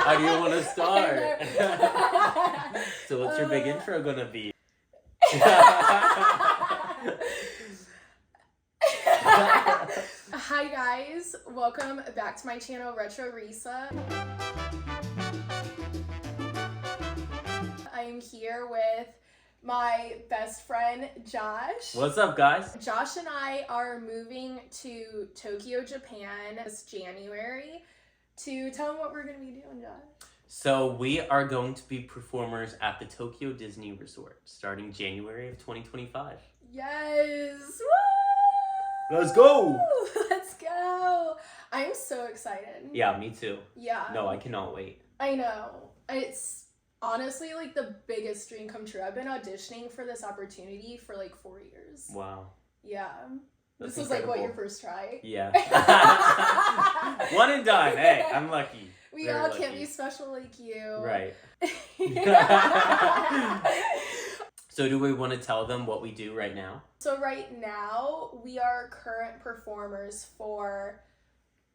How do you want to start? So what's your big intro gonna be? Hi guys, welcome back to my channel, Retro Risa. I am here with my best friend, Josh. What's up, guys? Josh and I are moving to Tokyo, Japan this January. To tell them what we're going to be doing, Josh. So we are going to be performers at the Tokyo Disney Resort starting January of 2025. Yes! Woo! Let's go! Let's go! I'm so excited. Yeah, me too. Yeah. No, I cannot wait. I know. It's honestly like the biggest dream come true. I've been auditioning for this opportunity for like 4 years. Wow. Yeah. That's this was incredible. like what, your first try? Yeah. One and done. Hey, I'm lucky. We Very all lucky. can't be special like you. Right. So do we want to tell them what we do right now? So right now, we are current performers for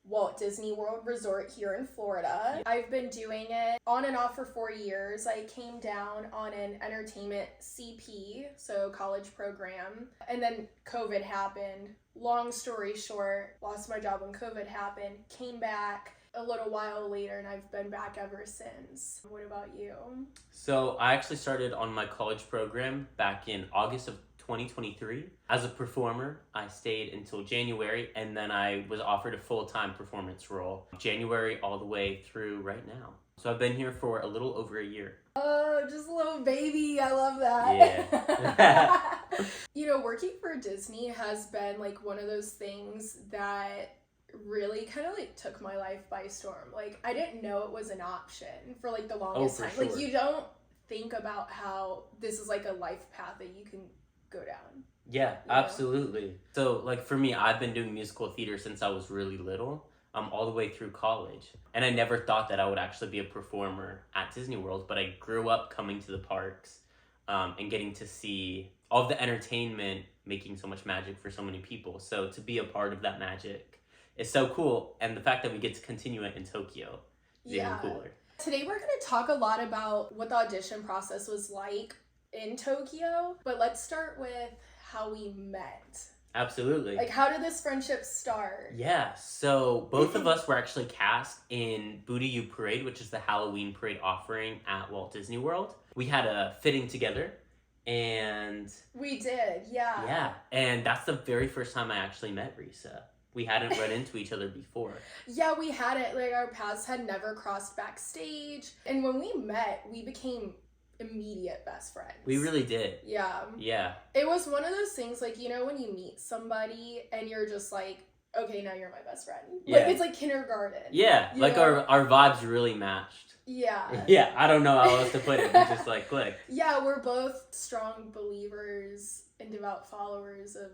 Walt Disney World Resort here in Florida. I've been doing it on and off for 4 years. I came down on an entertainment CP, so college program, and then COVID happened. Long story short, lost my job when COVID happened, came back a little while later, and I've been back ever since. What about you? So I actually started on my college program back in August of 2023. As a performer, I stayed until January, and then I was offered a full-time performance role January all the way through right now. So I've been here for a little over a year. Oh, just a little baby. I love that. Yeah. You know, working for Disney has been like one of those things that really kind of like took my life by storm. Like, I didn't know it was an option for like the longest time. Sure. Like, you don't think about how this is like a life path that you can go down. Yeah, absolutely. So like for me, I've been doing musical theater since I was really little, all the way through college. And I never thought that I would actually be a performer at Disney World, but I grew up coming to the parks and getting to see all of the entertainment making so much magic for so many people. So to be a part of that magic is so cool. And the fact that we get to continue it in Tokyo is even cooler. Today we're going to talk a lot about what the audition process was like in Tokyo, but let's start with how we met. Absolutely. Like, how did this friendship start? Yeah, so both of us were actually cast in Booty You Parade, which is the Halloween parade offering at Walt Disney World. We had a fitting together, and... We did, yeah. Yeah, and that's the very first time I actually met Risa. We hadn't run into each other before. Yeah, we hadn't. Like, our paths had never crossed backstage. And when we met, we became immediate best friends. We really did. Yeah. Yeah. It was one of those things, like, you know, when you meet somebody and you're just like, okay, now you're my best friend. Yeah. Like, it's like kindergarten. Yeah, like our vibes really matched. Yeah. Yeah, I don't know how else to put it. We just like clicked. Yeah, we're both strong believers and devout followers of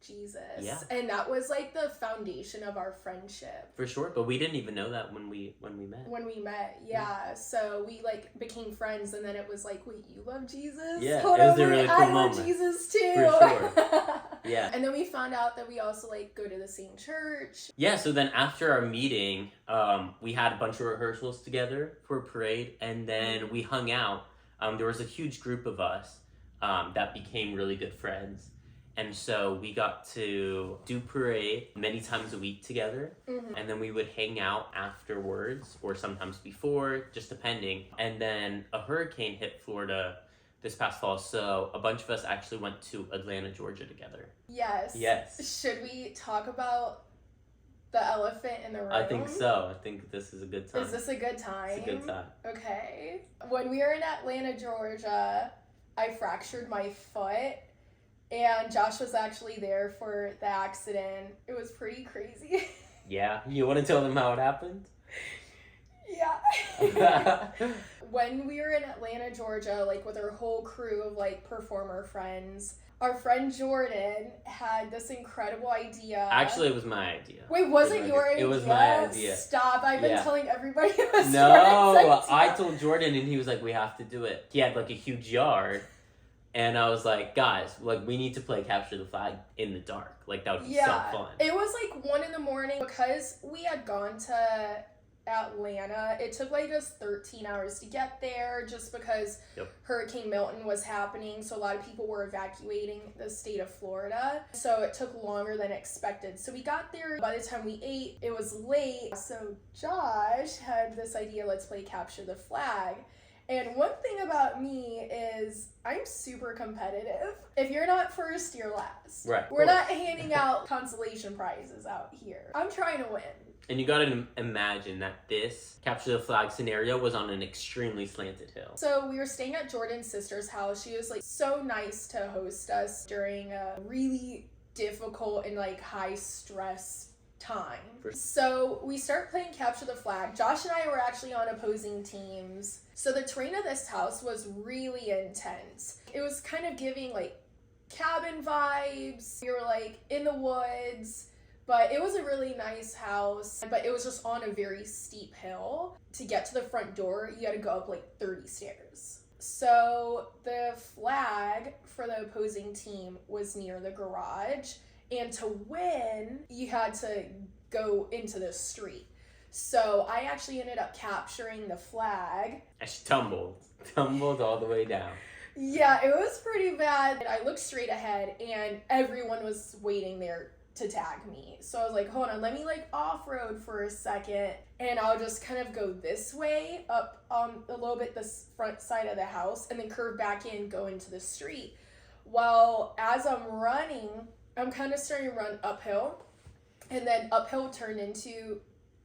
Jesus. Yeah. And that was like the foundation of our friendship. For sure, but we didn't even know that when we met. When we met, yeah. So we like became friends, and then it was like, wait, you love Jesus? Yeah, Hold it was on, a really cool I moment. love Jesus too. For sure. Yeah. And then we found out that we also like go to the same church. Yeah, so then after our meeting, we had a bunch of rehearsals together for a parade, and then we hung out. There was a huge group of us that became really good friends. And so we got to do parade many times a week together. Mm-hmm. And then we would hang out afterwards or sometimes before, just depending. And then a hurricane hit Florida this past fall. So a bunch of us actually went to Atlanta, Georgia together. Yes. Yes. Should we talk about the elephant in the room? I think so. I think this is a good time. Is this a good time? It's a good time. Okay. When we were in Atlanta, Georgia, I fractured my foot. And Josh was actually there for the accident. It was pretty crazy. Yeah? You want to tell them how it happened? Yeah. When we were in Atlanta, Georgia, like with our whole crew of like performer friends, our friend Jordan had this incredible idea. Actually, it was my idea. Wait, was it your idea? It was my idea. Stop. I've been telling everybody it was No, Jordan's idea. I told Jordan and he was like, we have to do it. He had like a huge yard. And I was like, guys, like, we need to play Capture the Flag in the dark. Like, that would be so fun. It was like 1 a.m. because we had gone to Atlanta. It took like us 13 hours to get there just because Hurricane Milton was happening. So a lot of people were evacuating the state of Florida. So it took longer than expected. So we got there. By the time we ate, it was late. So Josh had this idea, let's play capture the flag. And one thing about me is I'm super competitive. If you're not first, you're last. Right. We're not handing out consolation prizes out here. I'm trying to win. And you gotta imagine that this capture the flag scenario was on an extremely slanted hill. So we were staying at Jordan's sister's house. She was like so nice to host us during a really difficult and like high stress time. So we start playing capture the flag. Josh and I were actually on opposing teams. So the terrain of this house was really intense. It was kind of giving like cabin vibes. We were like in the woods, but it was a really nice house, but it was just on a very steep hill. To get to the front door, you had to go up like 30 stairs. So the flag for the opposing team was near the garage. And to win, you had to go into the street. So I actually ended up capturing the flag. And she tumbled all the way down. Yeah, it was pretty bad. I looked straight ahead and everyone was waiting there to tag me. So I was like, hold on, let me like off-road for a second. And I'll just kind of go this way up a little bit this front side of the house and then curve back in, go into the street. Well, as I'm running, I'm kind of starting to run uphill, and then uphill turned into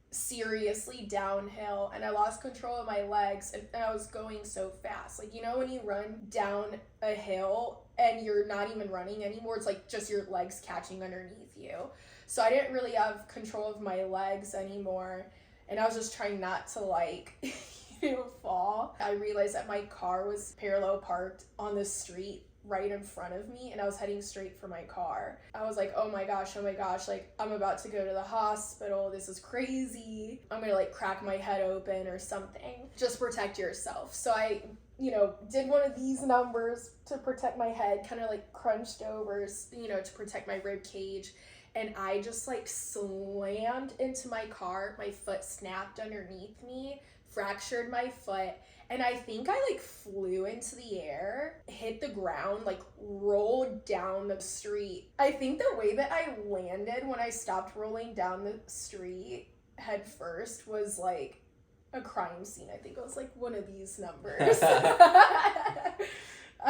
seriously downhill, and I lost control of my legs, and I was going so fast. Like, you know when you run down a hill and you're not even running anymore, it's like just your legs catching underneath you. So I didn't really have control of my legs anymore, and I was just trying not to like fall. I realized that my car was parallel parked on the street right in front of me, and I was heading straight for my car. I was like, oh my gosh, like I'm about to go to the hospital. This is crazy. I'm gonna like crack my head open or something. Just protect yourself. So I, did one of these numbers to protect my head, kind of like crunched over, to protect my rib cage. And I just like slammed into my car. My foot snapped underneath me, fractured my foot. And I think I like flew into the air, hit the ground, like rolled down the street. I think the way that I landed when I stopped rolling down the street head first was like a crime scene. I think it was like one of these numbers. I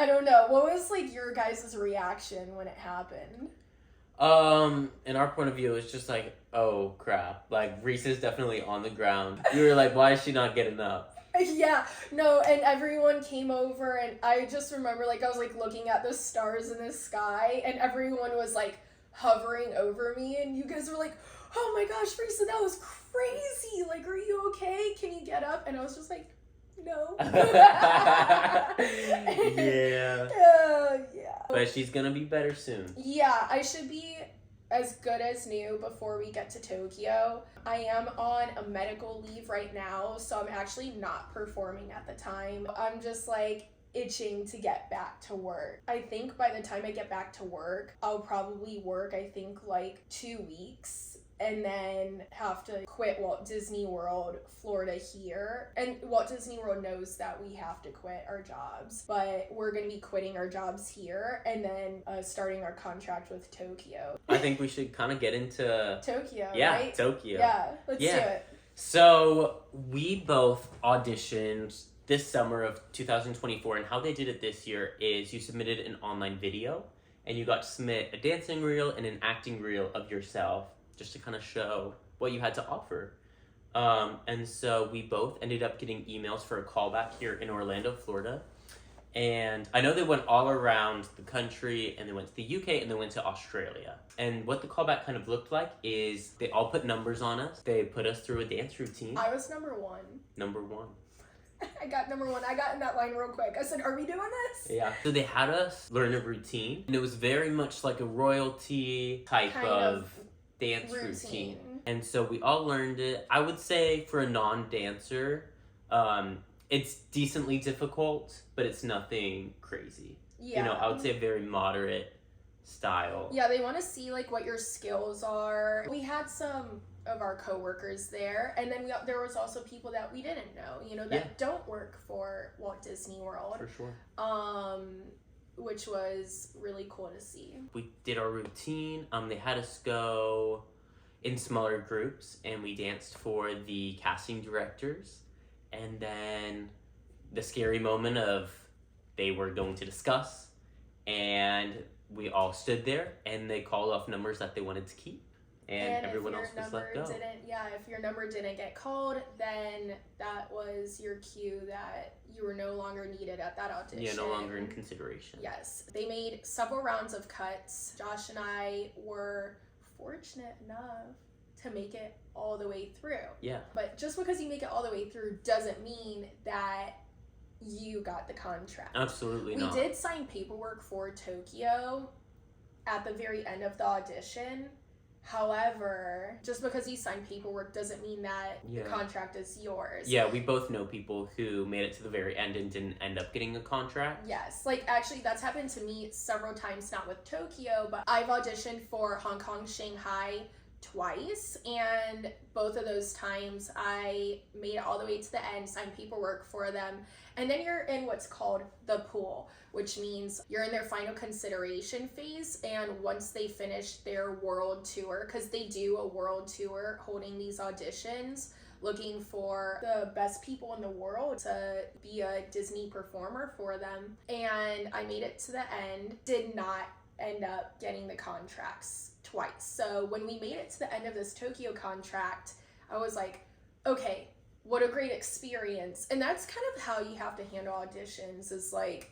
don't know. What was like your guys' reaction when it happened? In our point of view, it's just like, oh crap. Like Risa's definitely on the ground. You were like, why is she not getting up? Yeah, no, and everyone came over, and I just remember, like, I was, like, looking at the stars in the sky, and everyone was, like, hovering over me, and you guys were like, oh my gosh, Risa, that was crazy, like, are you okay? Can you get up? And I was just like, no. Yeah. Yeah. But she's gonna be better soon. Yeah, I should be as good as new before we get to Tokyo. I am on a medical leave right now, so I'm actually not performing at the time. I'm just like itching to get back to work. I think by the time I get back to work, I'll probably work, I think, like 2 weeks. And then have to quit Walt Disney World Florida here. And Walt Disney World knows that we have to quit our jobs. But we're going to be quitting our jobs here and then starting our contract with Tokyo. I think we should kind of get into... Tokyo, yeah, right? Tokyo. Yeah, let's do it. So we both auditioned this summer of 2024. And how they did it this year is you submitted an online video. And you got to submit a dancing reel and an acting reel of yourself, just to kind of show what you had to offer. And so we both ended up getting emails for a callback here in Orlando, Florida. And I know they went all around the country, and they went to the UK, and they went to Australia. And what the callback kind of looked like is they all put numbers on us. They put us through a dance routine. I was number one. Number one. I got number one. I got in that line real quick. I said, are we doing this? Yeah. So they had us learn a routine, and it was very much like a royalty type of dance routine. And so we all learned it. I would say for a non-dancer, it's decently difficult, but it's nothing crazy. Yeah. I would say a very moderate style. Yeah, they want to see like what your skills are. We had some of our coworkers there, and then there was also people that we didn't know, you know, that don't work for Walt Disney World. For sure. Which was really cool to see. We did our routine. They had us go in smaller groups, and we danced for the casting directors. And then the scary moment of they were going to discuss, and we all stood there, and they called off numbers that they wanted to keep, and everyone else was let go. If your number didn't get called, then that was your cue that you were no longer needed at that audition. Yeah, no longer in consideration. Yes. They made several rounds of cuts. Josh and I were fortunate enough to make it all the way through. Yeah. But just because you make it all the way through doesn't mean that you got the contract. Absolutely not. We did sign paperwork for Tokyo at the very end of the audition. However, just because you signed paperwork doesn't mean that the contract is yours. Yeah, we both know people who made it to the very end and didn't end up getting a contract. Yes, like actually that's happened to me several times, not with Tokyo, but I've auditioned for Hong Kong, Shanghai twice, and both of those times I made it all the way to the end, signed paperwork for them, and then you're in what's called the pool, which means you're in their final consideration phase, and once they finish their world tour, because they do a world tour holding these auditions, looking for the best people in the world to be a Disney performer for them, and I made it to the end, did not end up getting the contracts twice. So when we made it to the end of this Tokyo contract, I was like, okay, what a great experience. And that's kind of how you have to handle auditions, is like,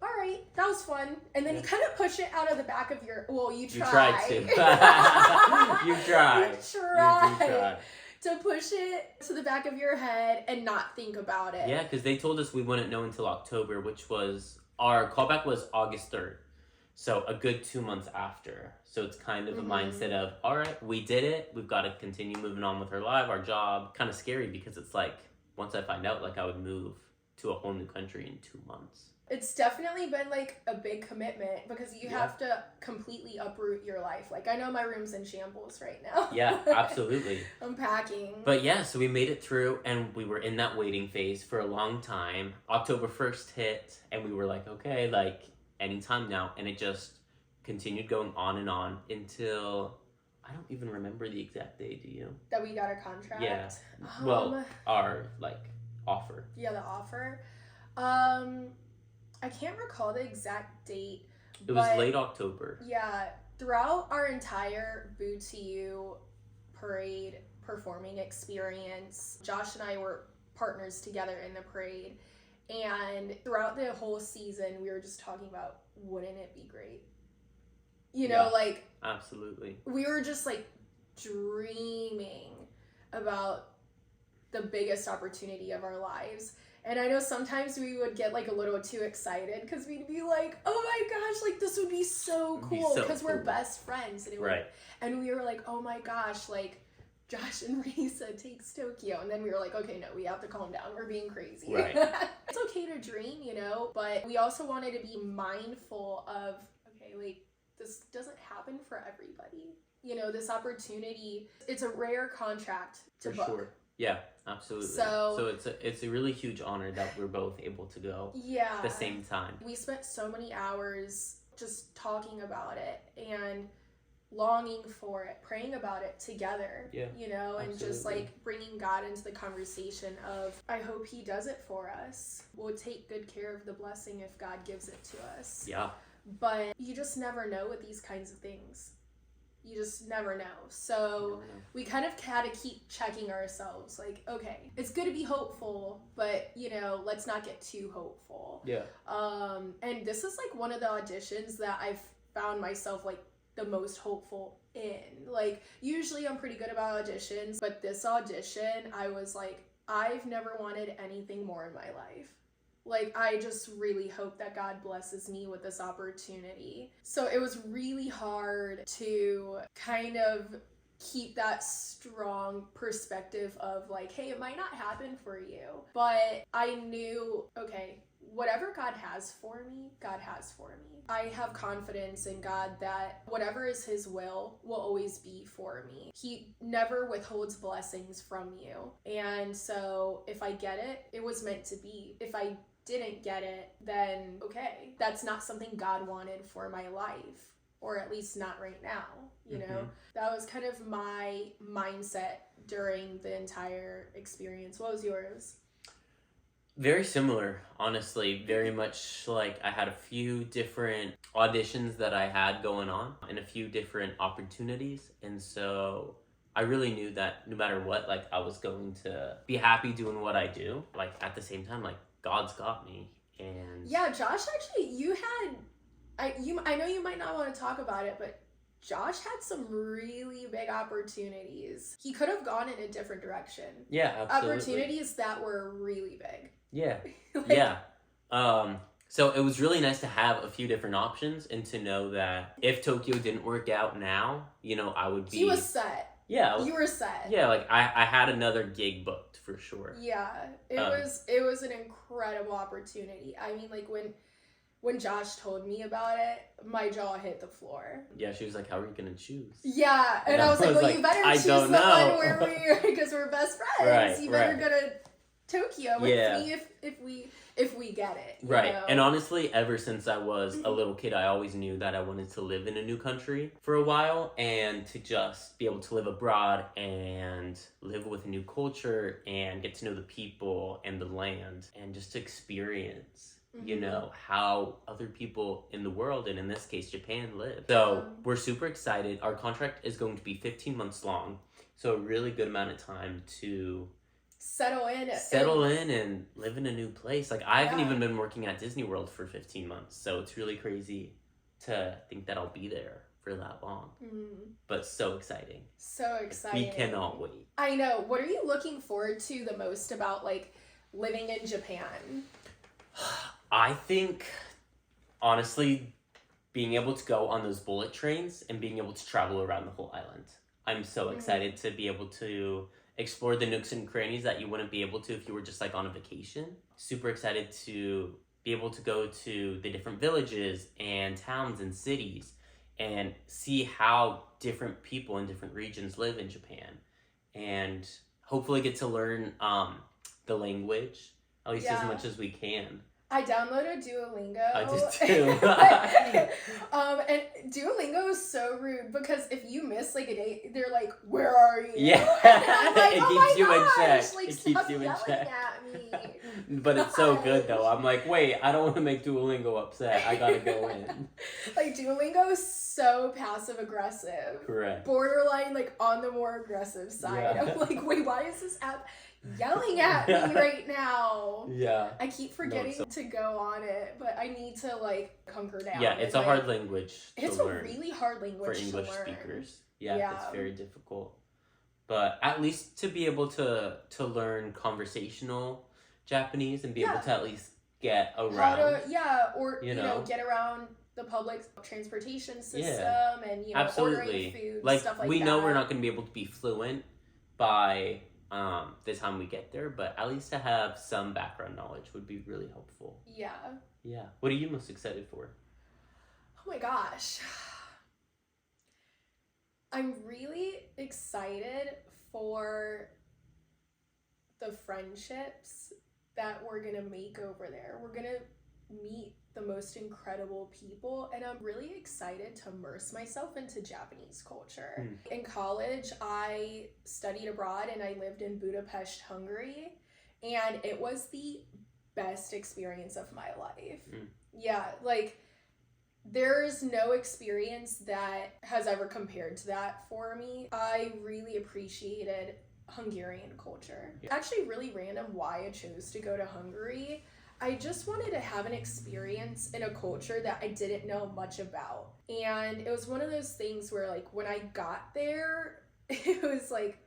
all right, that was fun. And then you kind of push it out of the back of your, you try. You tried to. You tried. You try to push it to the back of your head and not think about it. Yeah, because they told us we wouldn't know until October, which was, our callback was August 3rd. So a good 2 months after. So it's kind of a mindset of, all right, we did it. We've got to continue moving on with our life, our job. Kind of scary because it's like, once I find out, like I would move to a whole new country in 2 months. It's definitely been like a big commitment because you have to completely uproot your life. Like I know my room's in shambles right now. Yeah, absolutely. I'm packing. But yeah, so we made it through, and we were in that waiting phase for a long time. October 1st hit, and we were like, okay, like anytime now. And it just continued going on and on until, I don't even remember the exact day, do you? That we got a contract? Yeah. Well, our like offer. Yeah, the offer. I can't recall the exact date. It was late October. Yeah. Throughout our entire Boo to You parade performing experience, Josh and I were partners together in the parade. And throughout the whole season, we were just talking about, wouldn't it be great? You know, like... Absolutely. We were just, like, dreaming about the biggest opportunity of our lives. And I know sometimes we would get, like, a little too excited because we'd be like, oh my gosh, like, this would be so cool because we're best friends. And and we were like, oh my gosh, like, Josh and Risa takes Tokyo. And then we were like, okay, no, we have to calm down. We're being crazy. Right. It's okay to dream, you know, but we also wanted to be mindful of, okay, like, this doesn't happen for everybody. You know, this opportunity, it's a rare contract to book. Sure. Yeah, absolutely. So it's a really huge honor that we're both able to go at the same time. We spent so many hours just talking about it and longing for it, praying about it together, you know, and just like bringing God into the conversation of, I hope he does it for us. We'll take good care of the blessing if God gives it to us. Yeah. But you just never know with these kinds of things. You just never know. So we kind of had to keep checking ourselves. Like, okay, it's good to be hopeful, but, you know, let's not get too hopeful. Yeah. And this is like one of the auditions that I've found myself like the most hopeful in. Like, usually I'm pretty good about auditions, but this audition, I was like, I've never wanted anything more in my life. Like, I just really hope that God blesses me with this opportunity. So it was really hard to kind of keep that strong perspective of like, hey, it might not happen for you. But I knew, okay, whatever God has for me, God has for me. I have confidence in God that whatever is his will always be for me. He never withholds blessings from you. And so if I get it, it was meant to be. If I didn't get it, then okay, that's not something God wanted for my life. Or at least not right now, you know? That was kind of my mindset during the entire experience. What was yours? Very similar, honestly. Very much like I had a few different auditions that I had going on and a few different opportunities. And so I really knew that no matter what, like I was going to be happy doing what I do. Like at the same time, like God's got me. And yeah, Josh, actually, you had... I know you might not want to talk about it, but Josh had some really big opportunities. He could have gone in a different direction. Yeah, absolutely. Opportunities that were really big. Yeah. Like, yeah. So it was really nice to have a few different options and to know that if Tokyo didn't work out now, you know, I would be... He was set. Yeah. You were set. Yeah, like I had another gig booked for sure. Yeah. It was an incredible opportunity. I mean, like when Josh told me about it, my jaw hit the floor. Yeah, she was like, how are you going to choose? Yeah, and I was like, well, you better choose the one where because we're best friends. Right, you better go to Tokyo with me if we get it. Right, know? And honestly, ever since I was a little kid, I always knew that I wanted to live in a new country for a while and to just be able to live abroad and live with a new culture and get to know the people and the land and just experience you know, how other people in the world, and in this case, Japan, live. So we're super excited. Our contract is going to be 15 months long. So a really good amount of time to settle in and live in a new place. Like I haven't even been working at Disney World for 15 months. So it's really crazy to think that I'll be there for that long. But so exciting. So exciting. We cannot wait. I know. What are you looking forward to the most about like living in Japan? I think, honestly, being able to go on those bullet trains and being able to travel around the whole island. I'm so excited to be able to explore the nooks and crannies that you wouldn't be able to if you were just like on a vacation. Super excited to be able to go to the different villages and towns and cities and see how different people in different regions live in Japan. And hopefully get to learn the language, at least as much as we can. I downloaded Duolingo. I did too. And Duolingo is so rude because if you miss like a day, they're like, "Where are you?" Yeah, and I'm like, it oh keeps you in check. Like, it keeps you in check. At me. But it's so good though. I'm like, wait, I don't want to make Duolingo upset. I gotta go in. Like Duolingo is so passive aggressive. Correct. Borderline like on the more aggressive side. Yeah. I'm like, wait, why is this app yelling at me right now? Yeah. I keep forgetting to go on it, but I need to like hunker down. Yeah, it's a hard language It's to a learn really hard language for English to learn. speakers. Yeah, it's very difficult. But at least to be able to learn conversational Japanese and be able to at least get around. Or you know, get around the public transportation system and you know, absolutely. Ordering food, like stuff like we that. know we're not going to be able to be fluent by the time we get there, but at least to have some background knowledge would be really helpful. Yeah. What are you most excited for? Oh my gosh, I'm really excited for the friendships that we're gonna make over there. We're gonna meet the most incredible people, and I'm really excited to immerse myself into Japanese culture. In college, I studied abroad and I lived in Budapest, Hungary, and it was the best experience of my life. Yeah, like there's no experience that has ever compared to that for me. I really appreciated Hungarian culture. Actually really random why I chose to go to Hungary. I just wanted to have an experience in a culture that I didn't know much about. And it was one of those things where like when I got there, it was like,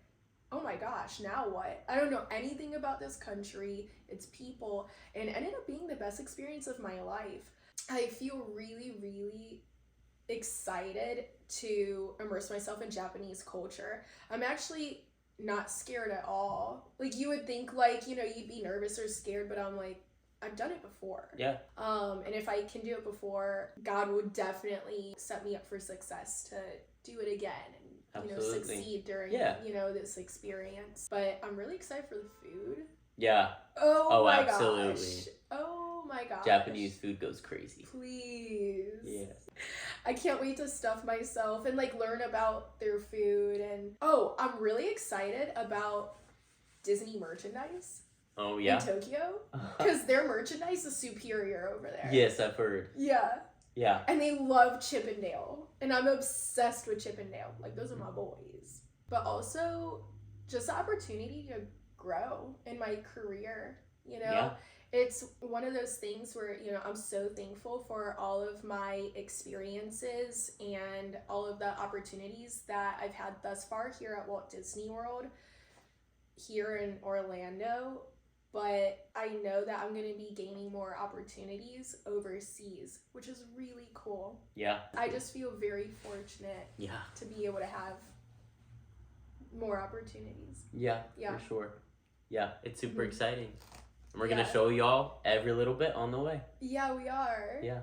oh my gosh, now what? I don't know anything about this country, its people, and it ended up being the best experience of my life. I feel really, really excited to immerse myself in Japanese culture. I'm actually not scared at all. Like, you would think, like, you know, you'd be nervous or scared, but I'm like, I've done it before. Yeah. And if I can do it before, God would definitely set me up for success to do it again and, you know, succeed during, you know, this experience. But I'm really excited for the food. Yeah. Oh my absolutely. gosh. Oh my gosh. Japanese food goes crazy. Please. Yes. I can't wait to stuff myself and like learn about their food. And oh, I'm really excited about Disney merchandise. Oh yeah. In Tokyo, because their merchandise is superior over there. Yes, I've heard. Yeah. Yeah. And they love Chip and Dale, and I'm obsessed with Chip and Dale. Like, those are my boys. But also, just the opportunity to grow in my career. You know, Yeah. It's one of those things where, you know, I'm so thankful for all of my experiences and all of the opportunities that I've had thus far here at Walt Disney World, here in Orlando. But I know that I'm going to be gaining more opportunities overseas, which is really cool. Yeah. I just feel very fortunate to be able to have more opportunities. Yeah, Yeah. for sure. Yeah, it's super exciting. And we're going to show y'all every little bit on the way. Yeah, we are. Yeah.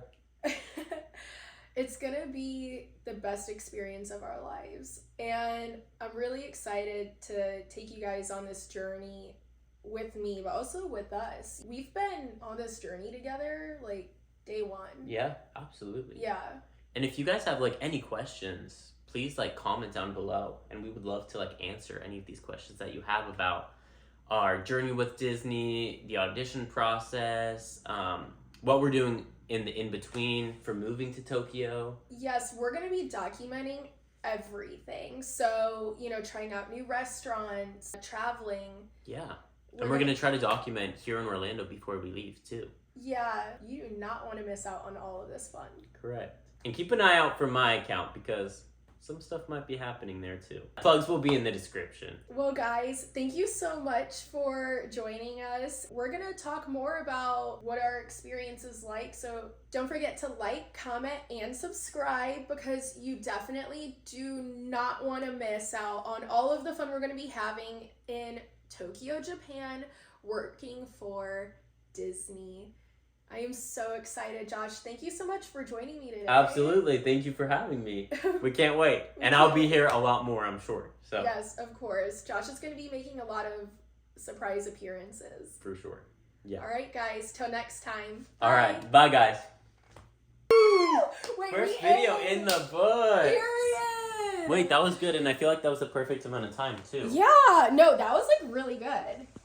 It's going to be the best experience of our lives. And I'm really excited to take you guys on this journey with me, but also with us. We've been on this journey together, like, day one. Yeah, absolutely. Yeah. And if you guys have, like, any questions, please, like, comment down below. And we would love to, like, answer any of these questions that you have about our journey with Disney, the audition process, what we're doing in the in-between for moving to Tokyo. Yes, we're going to be documenting everything. So, you know, trying out new restaurants, traveling. Yeah. And we're going to try to document here in Orlando before we leave, too. Yeah, you do not want to miss out on all of this fun. Correct. And keep an eye out for my account because some stuff might be happening there, too. Plugs will be in the description. Well, guys, thank you so much for joining us. We're going to talk more about what our experience is like. So don't forget to like, comment, and subscribe because you definitely do not want to miss out on all of the fun we're going to be having in Tokyo, Japan, working for Disney. I am so excited, Josh. Thank you so much for joining me today. Absolutely. Thank you for having me. We can't wait. And I'll be here a lot more, I'm sure. So yes, of course. Josh is going to be making a lot of surprise appearances. for sure. Yeah. All right, guys. Till next time. All right. Bye, guys. Wait, First video in the book. Period. Wait, that was good. And I feel like that was the perfect amount of time, too. Yeah. No, that was like really good.